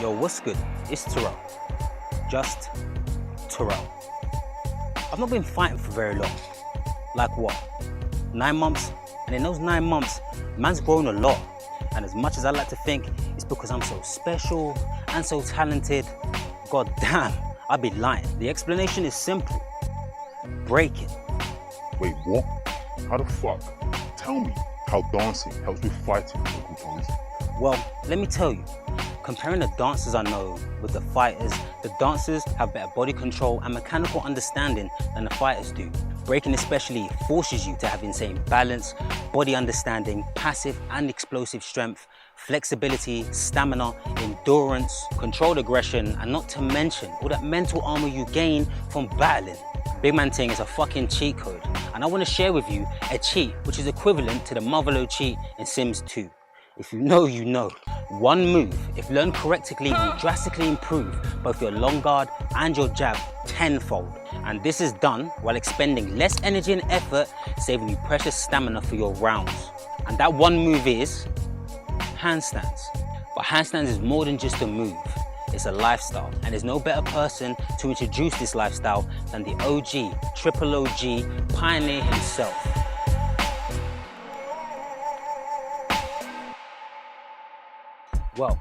Yo, what's good? It's Terrell. Just Terrell. I've not been fighting for very long. Like what? 9 months? And in those 9 months, man's grown a lot. And as much as I like to think it's because I'm so special and so talented, god damn, I'd be lying. The explanation is simple. Breaking. Wait, what? How the fuck? Tell me how dancing helps with fighting, Uncle Tommy. Well, let me tell you. Comparing the dancers I know with the fighters, the dancers have better body control and mechanical understanding than the fighters do. Breaking especially forces you to have insane balance, body understanding, passive and explosive strength, flexibility, stamina, endurance, controlled aggression, and not to mention all that mental armor you gain from battling. Big Man Ting is a fucking cheat code, and I want to share with you a cheat which is equivalent to the Motherload cheat in Sims 2. If you know, you know. One move, if learned correctly, will drastically improve both your long guard and your jab tenfold. And this is done while expending less energy and effort, saving you precious stamina for your rounds. And that one move is handstands. But handstands is more than just a move. It's a lifestyle, and there's no better person to introduce this lifestyle than the OG, triple OG, pioneer himself. Well,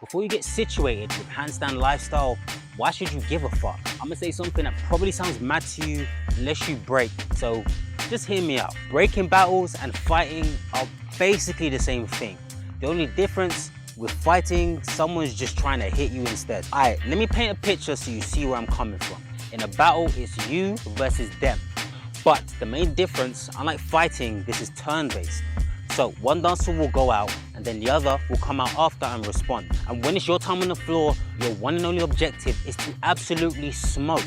before you get situated with Handstand Lifestyle, why should you give a fuck? I'm gonna say something that probably sounds mad to you unless you break, so just hear me out. Breaking battles and fighting are basically the same thing. The only difference with fighting, someone's just trying to hit you instead. Alright, let me paint a picture so you see where I'm coming from. In a battle, it's you versus them. But the main difference, unlike fighting, this is turn-based. So one dancer will go out and then the other will come out after and respond. And when it's your time on the floor, your one and only objective is to absolutely smoke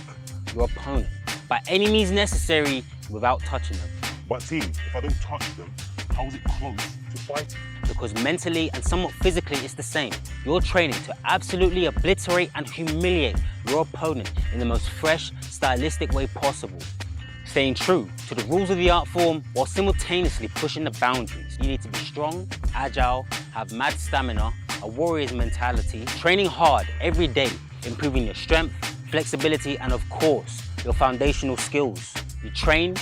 your opponent by any means necessary without touching them. But team, if I don't touch them, how is it close to fighting? Because mentally and somewhat physically it's the same. You're training to absolutely obliterate and humiliate your opponent in the most fresh, stylistic way possible. Staying true to the rules of the art form while simultaneously pushing the boundaries. You need to be strong, agile, have mad stamina, a warrior's mentality, training hard every day, improving your strength, flexibility, and of course, your foundational skills. You train,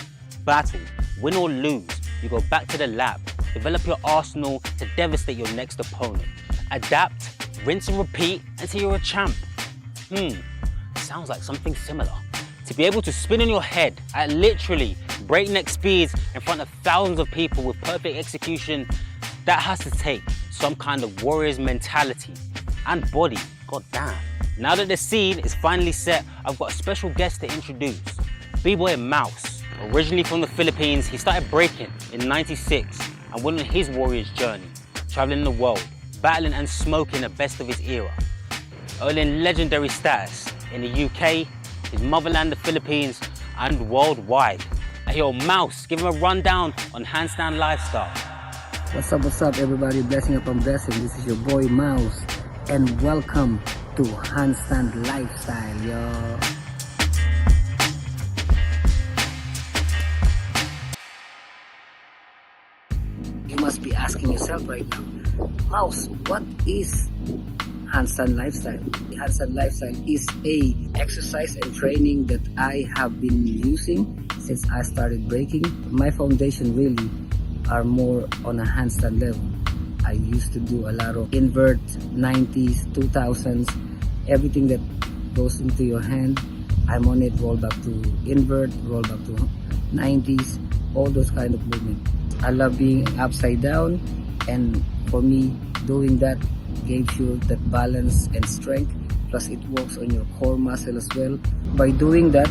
battle, win or lose. You go back to the lab, develop your arsenal to devastate your next opponent. Adapt, rinse and repeat until you're a champ. Sounds like something similar. To be able to spin in your head at literally breakneck speeds in front of thousands of people with perfect execution, that has to take some kind of warrior's mentality and body, god damn. Now that the scene is finally set, I've got a special guest to introduce. B-Boy Mouse. Originally from the Philippines, he started breaking in '96 and went on his warrior's journey, traveling the world, battling and smoking the best of his era. Earning legendary status in the UK, his motherland, the Philippines, and worldwide. Hey, yo, Mouse, give him a rundown on Handstand Lifestyle. What's up, everybody? Blessing upon blessing. This is your boy Mouse, and welcome to Handstand Lifestyle, yo. You must be asking yourself right now, Mouse, what is Handstand Lifestyle? Handstand Lifestyle is a exercise and training that I have been using since I started breaking. My foundation really are more on a handstand level. I used to do a lot of invert, 90s, 2000s, everything that goes into your hand. I'm on it, roll back to invert, roll back to 90s, all those kind of movement. I love being upside down, and for me, doing that gives you that balance and strength, plus it works on your core muscle as well. By doing that,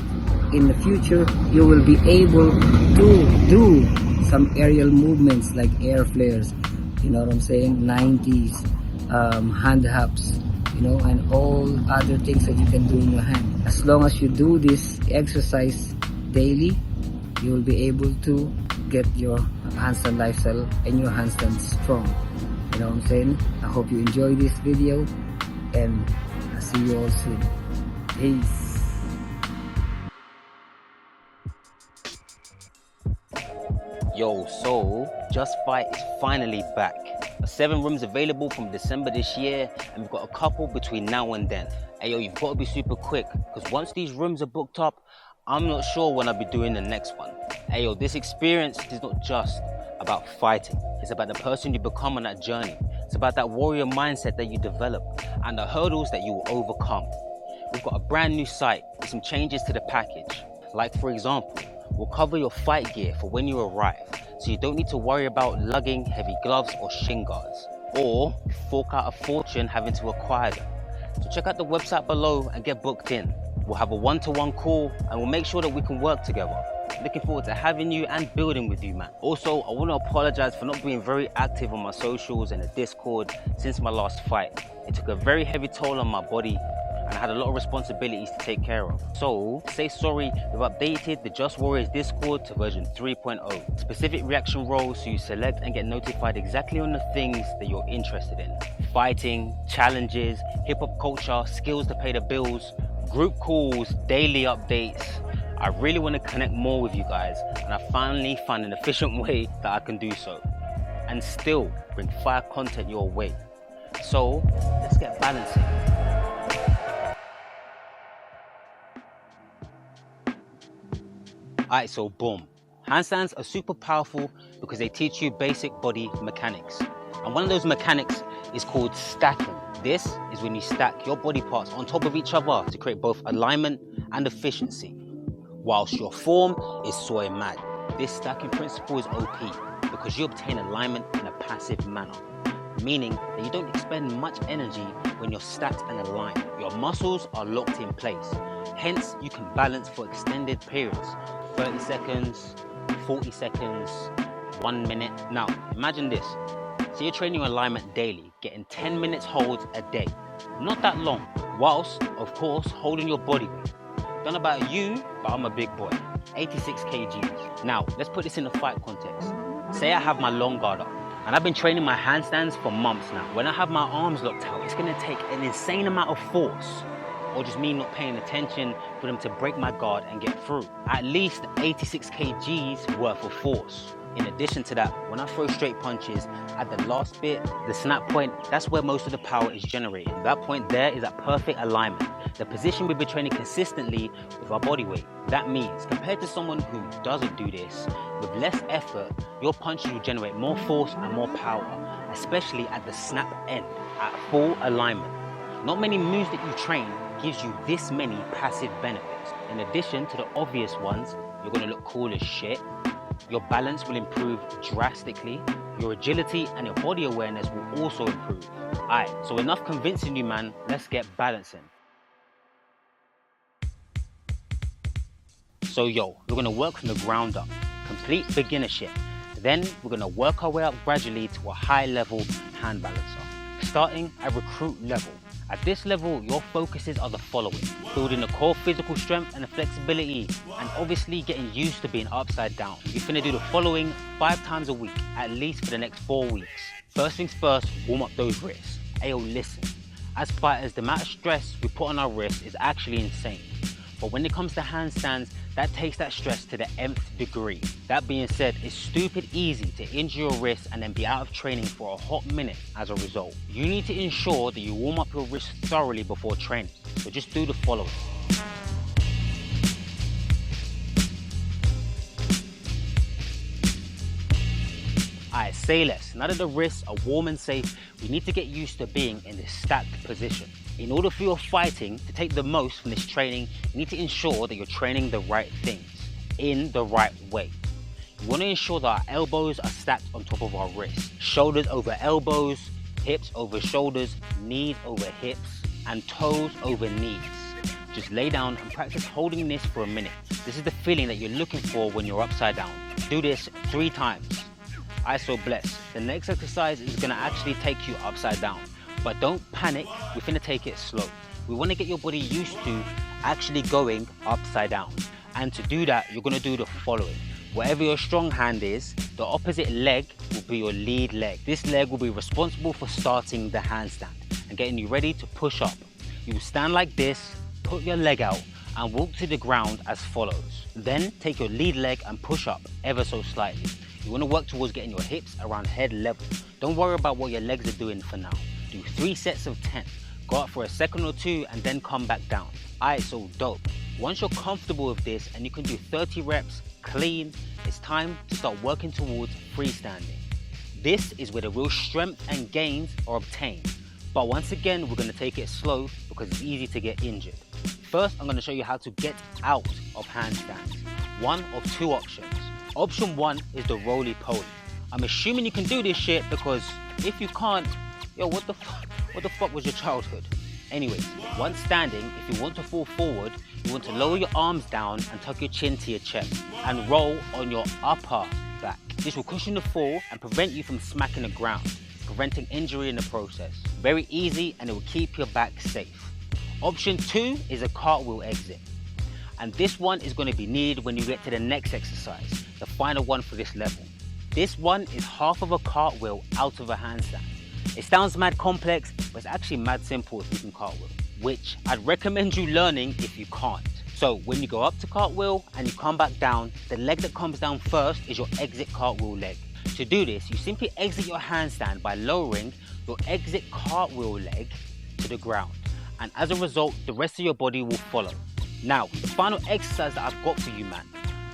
in the future, you will be able to do some aerial movements like air flares, you know what I'm saying, 90s, hand hops, you know, and all other things that you can do in your hand. As long as you do this exercise daily, you will be able to get your handstand lifestyle and your handstand strong. You know what I'm saying? I hope you enjoy this video, and I'll see you all soon. Peace. Yo, so Just Fight is finally back. 7 rooms available from December this year, and we've got a couple between now and then. Hey yo, you've got to be super quick, because once these rooms are booked up, I'm not sure when I'll be doing the next one. Hey yo, this experience is not just about fighting. It's about the person you become on that journey. It's about that warrior mindset that you develop and the hurdles that you will overcome. We've got a brand new site with some changes to the package. Like for example, we'll cover your fight gear for when you arrive, so you don't need to worry about lugging heavy gloves or shin guards, or fork out a fortune having to acquire them. So check out the website below and get booked in. We'll have a one-to-one call and we'll make sure that we can work together. Looking forward to having you and building with you, man. Also, I want to apologize for not being very active on my socials and the Discord since my last fight. It took a very heavy toll on my body and I had a lot of responsibilities to take care of. So, to say sorry, we've updated the Just Warriors Discord to version 3.0. Specific reaction roles so you select and get notified exactly on the things that you're interested in. Fighting, challenges, hip-hop culture, skills to pay the bills, group calls, daily updates. I really want to connect more with you guys, and I finally found an efficient way that I can do so and still bring fire content your way. So let's get balancing. Alright, so boom. Handstands are super powerful because they teach you basic body mechanics. And one of those mechanics is called stacking. This is when you stack your body parts on top of each other to create both alignment and efficiency, whilst your form is soy mad. This stacking principle is OP because you obtain alignment in a passive manner, meaning that you don't expend much energy when you're stacked and aligned. Your muscles are locked in place, hence you can balance for extended periods, 30 seconds, 40 seconds, 1 minute. Now imagine this. So you're training your alignment daily, getting 10 minutes holds a day. Not that long, whilst, of course, holding your body weight. Don't know about you, but I'm a big boy, 86 kgs. Now, let's put this in a fight context. Say I have my long guard up, and I've been training my handstands for months now. When I have my arms locked out, it's gonna take an insane amount of force, or just me not paying attention for them to break my guard and get through. At least 86 kgs worth of force. In addition to that, when I throw straight punches, at the last bit, the snap point, that's where most of the power is generated. That point there is at perfect alignment, the position we've been training consistently with our body weight. That means, compared to someone who doesn't do this, with less effort, your punches will generate more force and more power, especially at the snap end, at full alignment. Not many moves that you train gives you this many passive benefits. In addition to the obvious ones, you're gonna look cool as shit, your balance will improve drastically, your agility and your body awareness will also improve. Alright, so enough convincing you, man, let's get balancing. So yo, we're gonna work from the ground up, complete beginnership. Then we're gonna work our way up gradually to a high level hand balancer, starting at recruit level. At this level, your focuses are the following: building the core physical strength and the flexibility, and obviously getting used to being upside down. You're finna do the following 5 times a week, at least for the next 4 weeks. First things first, warm up those wrists. Ayo, listen, as fighters, the amount of stress we put on our wrists is actually insane. But when it comes to handstands, that takes that stress to the nth degree. That being said, it's stupid easy to injure your wrist and then be out of training for a hot minute as a result. You need to ensure that you warm up your wrist thoroughly before training. So just do the following. Alright, say less. Now that the wrists are warm and safe, we need to get used to being in this stacked position. In order for your fighting to take the most from this training, you need to ensure that you're training the right things, in the right way. You want to ensure that our elbows are stacked on top of our wrists, shoulders over elbows, hips over shoulders, knees over hips, and toes over knees. Just lay down and practice holding this for a minute. This is the feeling that you're looking for when you're upside down. Do this 3 times. I so bless. The next exercise is going to actually take you upside down. But don't panic, we're finna take it slow. We want to get your body used to actually going upside down. And to do that, you're gonna do the following. Wherever your strong hand is, the opposite leg will be your lead leg. This leg will be responsible for starting the handstand and getting you ready to push up. You will stand like this, put your leg out, and walk to the ground as follows. Then take your lead leg and push up ever so slightly. You want to work towards getting your hips around head level. Don't worry about what your legs are doing for now. Do 3 sets of 10. Go up for a second or 2 and then come back down. Alright, so dope. Once you're comfortable with this and you can do 30 reps clean, it's time to start working towards freestanding. This is where the real strength and gains are obtained. But once again, we're going to take it slow because it's easy to get injured. First, I'm going to show you how to get out of handstands. One of 2 options. Option 1 is the roly-poly. I'm assuming you can do this shit because if you can't, yo, what the fuck was your childhood? Anyways, once standing, if you want to fall forward, you want to lower your arms down and tuck your chin to your chest and roll on your upper back. This will cushion the fall and prevent you from smacking the ground, preventing injury in the process. Very easy, and it will keep your back safe. Option 2 is a cartwheel exit. And this one is going to be needed when you get to the next exercise, the final one for this level. This one is half of a cartwheel out of a handstand. It sounds mad complex, but it's actually mad simple if you can cartwheel, which I'd recommend you learning if you can't. So when you go up to cartwheel and you come back down, the leg that comes down first is your exit cartwheel leg. To do this, you simply exit your handstand by lowering your exit cartwheel leg to the ground. And as a result, the rest of your body will follow. Now, the final exercise that I've got for you, man,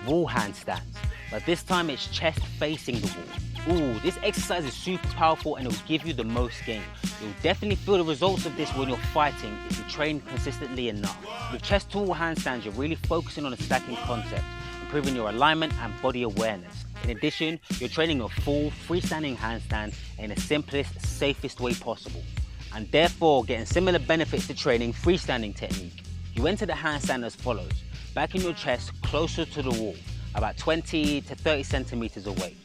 wall handstands. But this time it's chest facing the wall. Ooh, this exercise is super powerful and it will give you the most gain. You'll definitely feel the results of this when you're fighting if you train consistently enough. With chest to wall handstands, you're really focusing on the stacking concept, improving your alignment and body awareness. In addition, you're training a full freestanding handstand in the simplest, safest way possible, and therefore getting similar benefits to training freestanding technique. You enter the handstand as follows: back in your chest closer to the wall, about 20 to 30 centimeters away.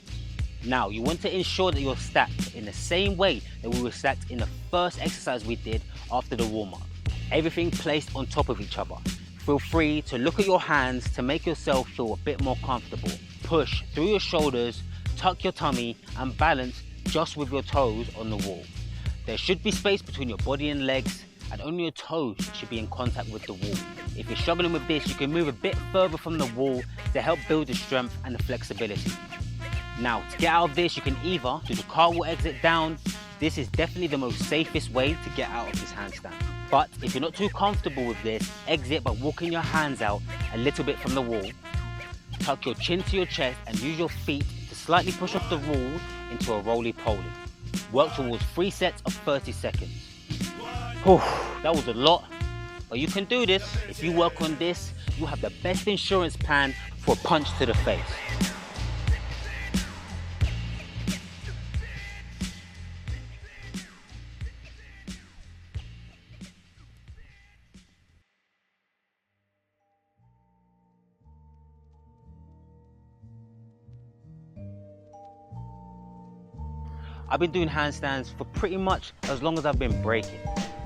Now, you want to ensure that you're stacked in the same way that we were stacked in the first exercise we did after the warm-up. Everything placed on top of each other. Feel free to look at your hands to make yourself feel a bit more comfortable. Push through your shoulders, tuck your tummy, and balance just with your toes on the wall. There should be space between your body and legs, and only your toes should be in contact with the wall. If you're struggling with this, you can move a bit further from the wall to help build the strength and the flexibility. Now, to get out of this, you can either do the cartwheel exit down. This is definitely the most safest way to get out of this handstand. But if you're not too comfortable with this, exit by walking your hands out a little bit from the wall. Tuck your chin to your chest and use your feet to slightly push off the wall into a roly-poly. Work towards 3 sets of 30 seconds. Whew, that was a lot, but you can do this. If you work on this, you have the best insurance plan for a punch to the face. I've been doing handstands for pretty much as long as I've been breaking,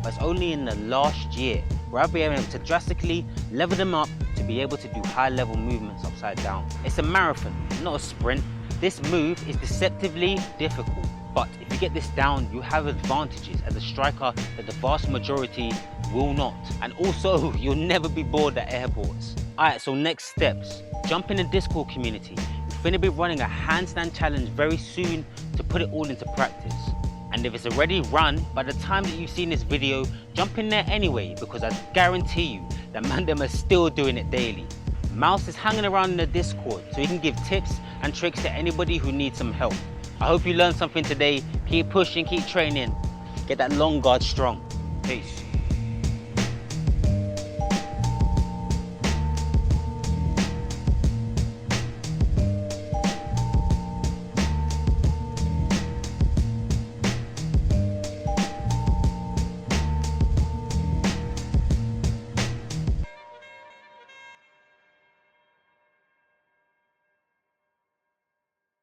but it's only in the last year where I've been able to drastically level them up to be able to do high level movements upside down. It's a marathon, not a sprint. This move is deceptively difficult, but if you get this down, you have advantages as a striker that the vast majority will not. And also, you'll never be bored at airports. Alright, so next steps. Jump in the Discord community. We're going to be running a handstand challenge very soon to put it all into practice. And if it's already run, by the time that you've seen this video, jump in there anyway, because I guarantee you that man them are still doing it daily. Mouse is hanging around in the Discord so he can give tips and tricks to anybody who needs some help. I hope you learned something today. Keep pushing, keep training. Get that long guard strong. Peace.